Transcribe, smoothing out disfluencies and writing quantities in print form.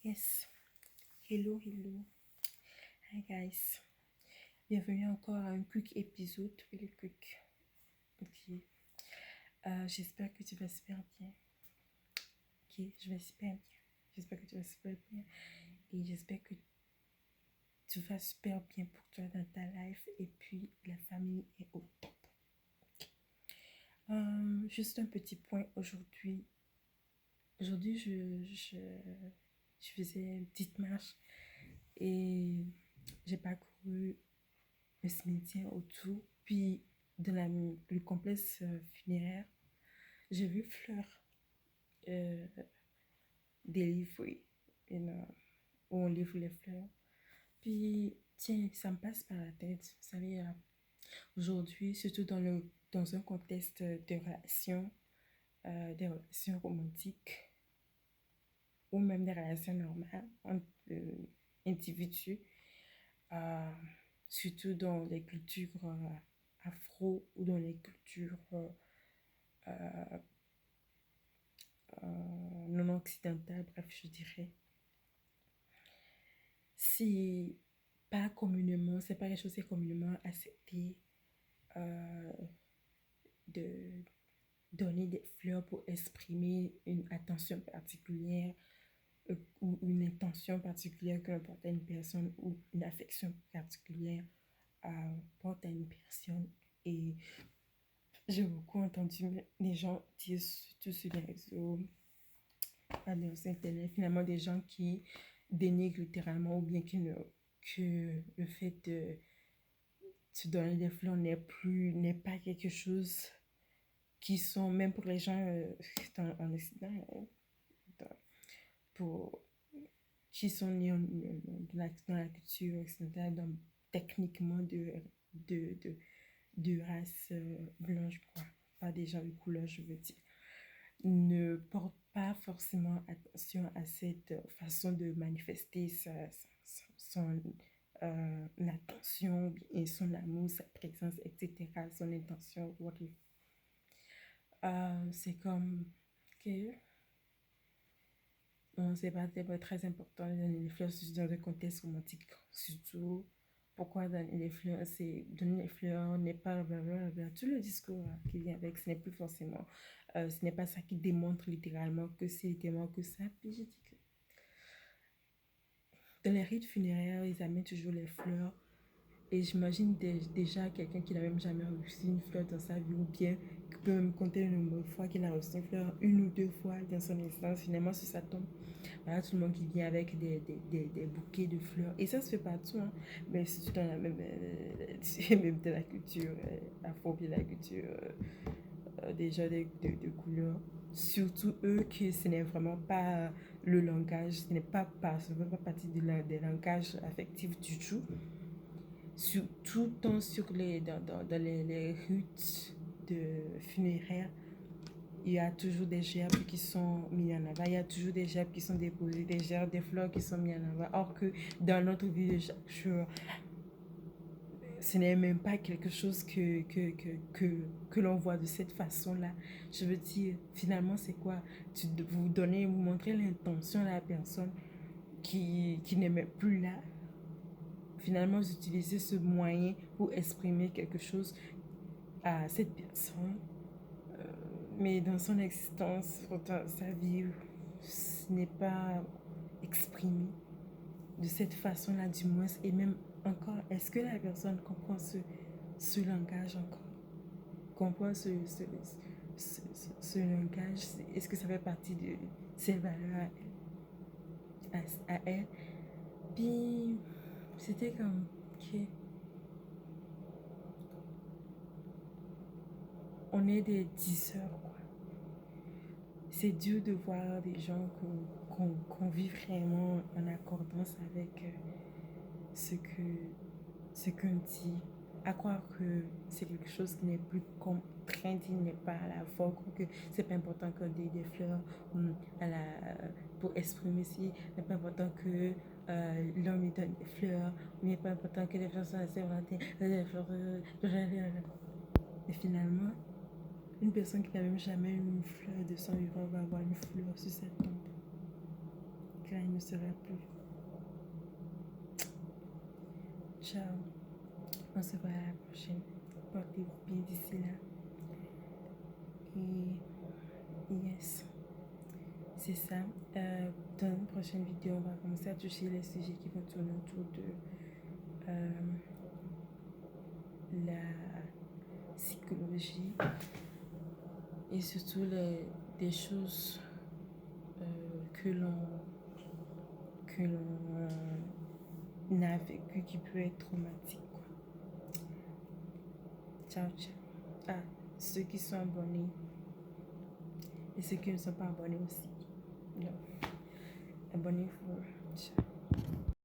Yes, hello, hello. Hi guys. Bienvenue encore à un quick épisode, really quick. Ok. J'espère que tu vas super bien. Ok, je vais super bien. J'espère que tu vas super bien. Et j'espère que tu vas super bien pour toi dans ta life. Et puis la famille est au top. Juste un petit point aujourd'hui. Aujourd'hui, je faisais une petite marche et j'ai parcouru le cimetière autour, puis dans le complexe funéraire, j'ai vu Fleur euh, délivrée, où on livre les fleurs. Puis, tiens, ça me passe par la tête, vous savez, aujourd'hui, surtout dans un contexte de relations, des relations romantiques, ou même des relations normales entre individus, euh, surtout dans les cultures afro ou dans les cultures non occidentales, bref, je dirais. C'est pas communément, c'est pas quelque chose qui est communément accepté euh, de donner des fleurs pour exprimer une attention particulière ou une intention particulière que l'on porte à une personne ou une affection particulière porte à une personne. Et j'ai beaucoup entendu les gens dire, surtout sur les réseaux, sur Internet, finalement, des gens qui dénigrent littéralement ou bien que le fait de se donner des fleurs n'est pas quelque chose qui sont, même pour les gens en Occident, pour, qui sont nés dans la culture occidentale, donc techniquement de, de, de race blanche, quoi. Pas des gens de couleur, je veux dire, ne portent pas forcément attention à cette façon de manifester son attention et son amour, sa présence, etc., son intention, whatever. C'est comme que bon, c'est pas très important de donner les fleurs dans un contexte romantique, surtout pourquoi donner les fleurs, c'est donner les fleurs n'est pas blablabla. Tout le discours qui vient avec, ce n'est plus forcément, ce n'est pas ça qui démontre littéralement que c'est littéralement que ça. Puis je dis que dans les rites funéraires, ils amènent toujours les fleurs. Et j'imagine déjà quelqu'un qui n'a même jamais reçu une fleur dans sa vie, ou bien qui peut même compter le nombre de fois qu'il a reçu une fleur, une ou deux fois dans son existence. Finalement, sur sa tombe, voilà, tout le monde qui vient avec des bouquets de fleurs. Et ça se fait partout, hein. Mais c'est dans la même, même de la culture afro, de la culture déjà de couleurs. Surtout eux, que ce n'est vraiment pas le langage, ce n'est pas partie des langages affectifs du tout. Surtout dans les rites de funéraires, il y a toujours des gerbes qui sont mis en avant, il y a toujours des gerbes qui sont déposées, des gerbes, des fleurs qui sont mises en avant. Or que dans notre vie de chaque jour, ce n'est même pas quelque chose que l'on voit de cette façon-là. Je veux dire, finalement, c'est quoi? Vous montrez l'intention de la personne qui n'est même plus là. Finalement, vous utilisez ce moyen pour exprimer quelque chose à cette personne, mais dans son existence, dans sa vie, ce n'est pas exprimé de cette façon-là, du moins. Et même encore, est-ce que la personne comprend ce langage encore? Comprend ce langage? Est-ce que ça fait partie de ses valeurs à elle? Puis, c'était comme, ok, on est des diseurs, quoi. C'est dur de voir des gens qu'on vit vraiment en accordance avec ce qu'on dit, à croire que c'est quelque chose qui n'est plus contraint, il n'est pas à la fois, que c'est pas important qu'on ait des fleurs pour exprimer si, n'est pas important que l'homme lui donne des fleurs, n'est pas important que les fleurs soient assez des fleurs, et finalement, une personne qui n'a même jamais eu une fleur de son vivant va avoir une fleur sur sa tombe. que là, il ne sera plus. Ciao. On se voit à la prochaine. Portez-vous bien d'ici là. Et yes, c'est ça. Dans une prochaine vidéo, on va commencer à toucher les sujets qui vont tourner autour de la psychologie et surtout des choses que l'on a vécu qui peut être traumatique, quoi. Ciao, ciao. Ah, ceux qui sont abonnés et ceux qui ne sont pas abonnés aussi. Non. Abonnez-vous. Ciao.